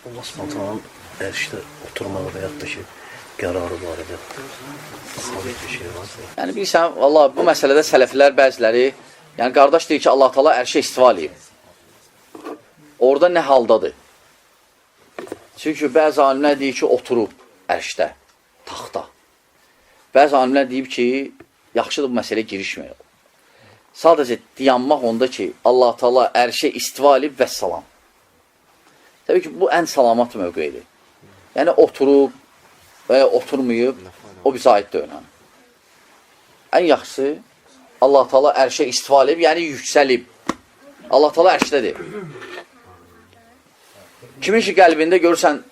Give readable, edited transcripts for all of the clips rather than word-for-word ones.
Allah Subhanahu ərşdə oturmağı və yaxud da ki, qərarı barədə sabit bir şey var. Yəni bilirsən, valla bu məsələdə sələflər bəziləri, yəni qardaş deyir ki, Allah Taala ərşə istiva eləyib. Orada nə haldadır? Çünki bəzi alimlər deyir ki, oturub ərşdə, taxta. Bəzi alimlər deyib ki, yaxşıdır bu məsələyə girişməyək. Sadəcə dayanmaq onda ki, Allah Taala ərşə istiva eləyib və salam. Təbii ki, bu ən salamat mövqeyidir. Yəni oturub və ya oturmayıb, o bizə aid deyil. Ən yaxşısı, Allah Taala ərşə istiva eləyib, yəni yüksəlib. Allah Taala ərşdədir. Kimin ki qəlbində görürsən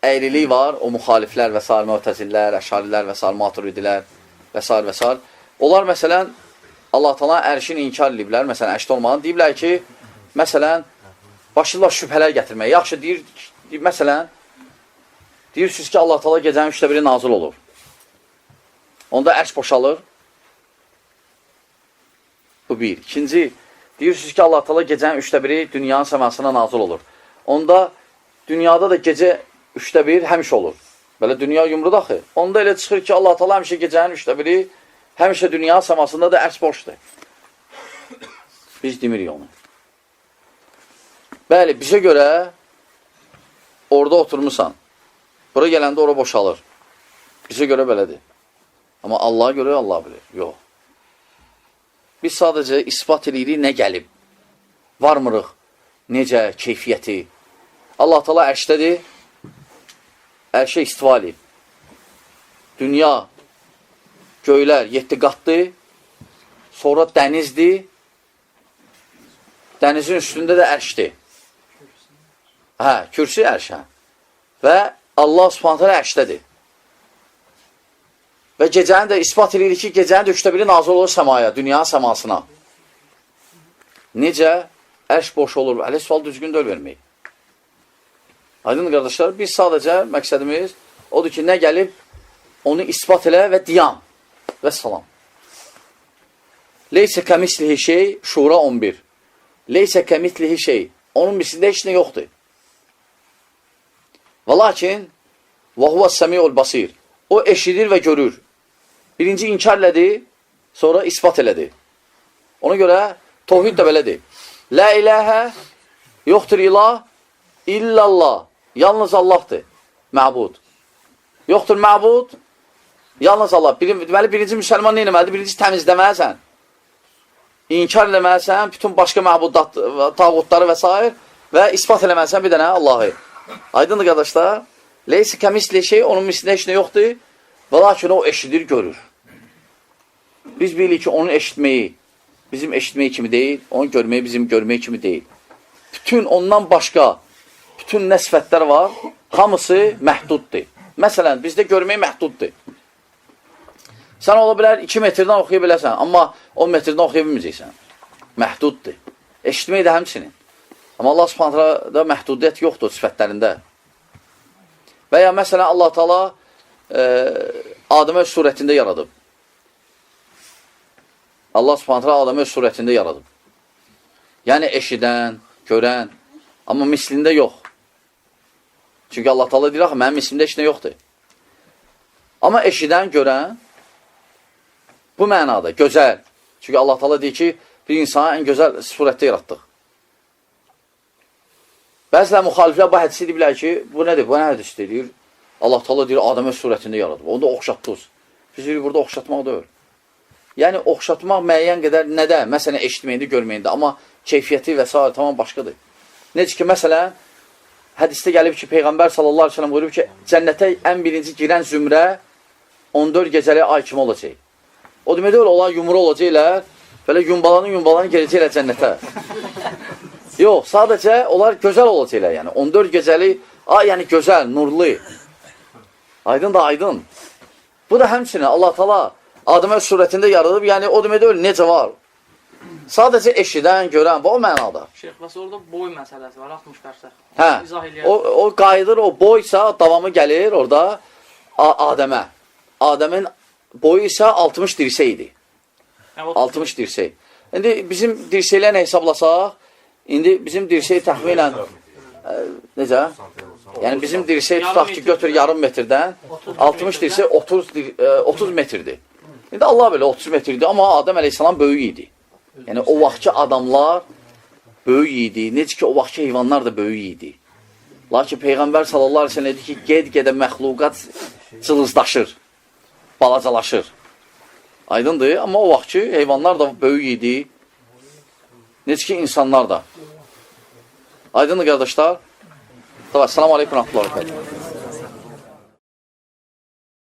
əyrilik var, o müxaliflər və s. Mu'təzillər, əşarilər və s. Maturidilər və s. və s. Onlar məsələn, Allah Taala ərşini inkar ediblər, məsələn, ərşdə olmadan. Deyiblər ki, məsələn, başlayırlar şübhələr gətirmək. Yaxşı, məsələn, deyirsiniz ki, Allah Taala gecənin 1/3 nazil olur. Onda ərş boşalır. Bu bir. İkinci, deyirsiniz ki, Allah Taala gecənin 1/3 dünyanın səmasına nazil olur. Onda dünyada da gecə 1/3 həmişə olur. Belə dünya yumrudur axı. Onda elə çıxır ki, Allah Taala həmişə gecənin 1/3 həmişə dünya səmasında da ərş boşdur. Biz demirik onu. Bəli, bizə görə orada oturmuşsan. Bura gələndə ora boşalır. Bizə görə belədir. Amma Allah'a görə Allah bilir. Yox. Biz sadəcə ispat edirik nə gəlib. Varmırıq. Necə, keyfiyyəti. Allah Taala ərşdədir. Ərşə istiva edib. Dünya, göylər 7 qatdır. Sonra dənizdir. Dənizin üstündə də ərşdir. Hə, kürsü ərş. Və Allah Subhanahu taala ərşdədir. Və gecəni də ispat edirik ki, gecəni də 1/3 nazil olur səmaya, dünya səmasına. Necə? Ərş boş olur. Hələ sual düzgün döl vermək. Aydın qardaşlar, biz sadəcə məqsədimiz odur ki, nə gəlib, onu ispat elə və diyan. Və salam. Leysə kəmislihi şey, Şura 11. Leysə kəmislihi şey. Onun mislində heç nə yoxdur. Və lakin, və huvəs-səmiul basir. O eşidir və görür. Birinci inkar elədi, sonra ispat elədi. Ona görə təvhid də belədir. La ilahə, yoxdur ilah, illallah. Yalnız Allahdır, məbud. Yoxdur məbud, yalnız Allah. Deməli, birinci müsəlman nə eləməlidir? Birinci təmizləməlisən. İnkar eləməlisən, bütün başqa məbudlar, tağutları və s. Və ispat eləməlisən bir dənə Allahı. Aydındır qardaşlar. Leysi kəmisli şey, onun mislində heç nə yoxdur. Və lakin o eşidir, görür. Biz bilirik ki, onun eşitməyi bizim eşitməyi kimi deyil, onu görməyi bizim görməyi kimi deyil. Bütün ondan başqa, bütün nə sifətlər var, hamısı məhduddur. Məsələn, bizdə görmək məhduddur. Sən ola bilər 2 metrdən oxuya biləsən, amma 10 metrdən oxuya bilməyəcəksən. Məhduddur. Eşitmək də həmçinin. Amma Allah Subhanahu da məhdudiyyət yoxdur sifətlərində. Və ya məsələn, Allah Taala Adəmə öz surətində yaradıb. Allah Subhanahu Adəmə öz surətində yaradıb. Yəni eşidən, görən, amma mislində yox. Çünki Allah Taala deyir, axı, mənim mislimdə heç nə yoxdur. Amma eşidən, görən, bu mənada, gözəl. Çünki Allah Taala deyir ki, bir insanı ən gözəl surətdə yaratdıq. Bəzilər müxaliflər bu hədisi deyirlər ki, bu nədir? Bu nə hədisdir? Deyir, Allah Taala deyir, Adəmə öz surətində yaradıb. Onu da oxşatdınız. Biz deyir, burada oxşatmaq da öyle. Yəni, oxşatmaq müəyyən qədər nədə? Məsələn, eşitməyində, görməyində. Amma keyfiyyəti və s. tamam başqadır. Necə ki, məsələn, hədisdə gəlib ki, Peyğəmbər sallallahu aleyhi ve sellem buyurub ki, cənnətə ən birinci girən zümrə 14 gecəli ay kimi olacaq. O demək öyle, onlar yumru olacaqlar, belə yumbalanı gələcəklər cənnətə. Yox, sadəcə onlar gözəl olacaqlar, yəni. 14 gecəli ay, yəni gözəl, nurlu. Aydın da aydın. Bu da həmçinin Allah Taala Adəmə surətində yaradıb, yəni o demək öyle, necə var? Sadəcə eşidən, görən, bu o mənada. Şeyx, bəs orada boy məsələsi var, 60 bərsək. Hə, o qayıdır, o boysa, davamı gəlir orada Adəmə. Adəmin boyu isə 60 dirsək idi. 60 dirsək. İndi bizim dirsəklə nə hesablasaq, indi bizim dirsək təxminən necə? Yəni bizim dirsək tutaq ki, götür yarım metrdən, 60 dirsək 30 metrdir. İndi Allah belə 30 metrdir, amma Adəm əleyhissalam böyük idi. Yəni o vaxtki adamlar böyük idi. Necə ki, o vaxtki heyvanlar da böyük idi. Lakin Peyğəmbər sallallahu aleyhi ve sellem dedi ki, ged-gedə məxluqat cılızdaşır, balacalaşır. Aydındır, amma o vaxtki heyvanlar da böyük idi. Necə ki, insanlar da. Aydındır, qardaşlar. Selamun aleyküm, rahmetullah.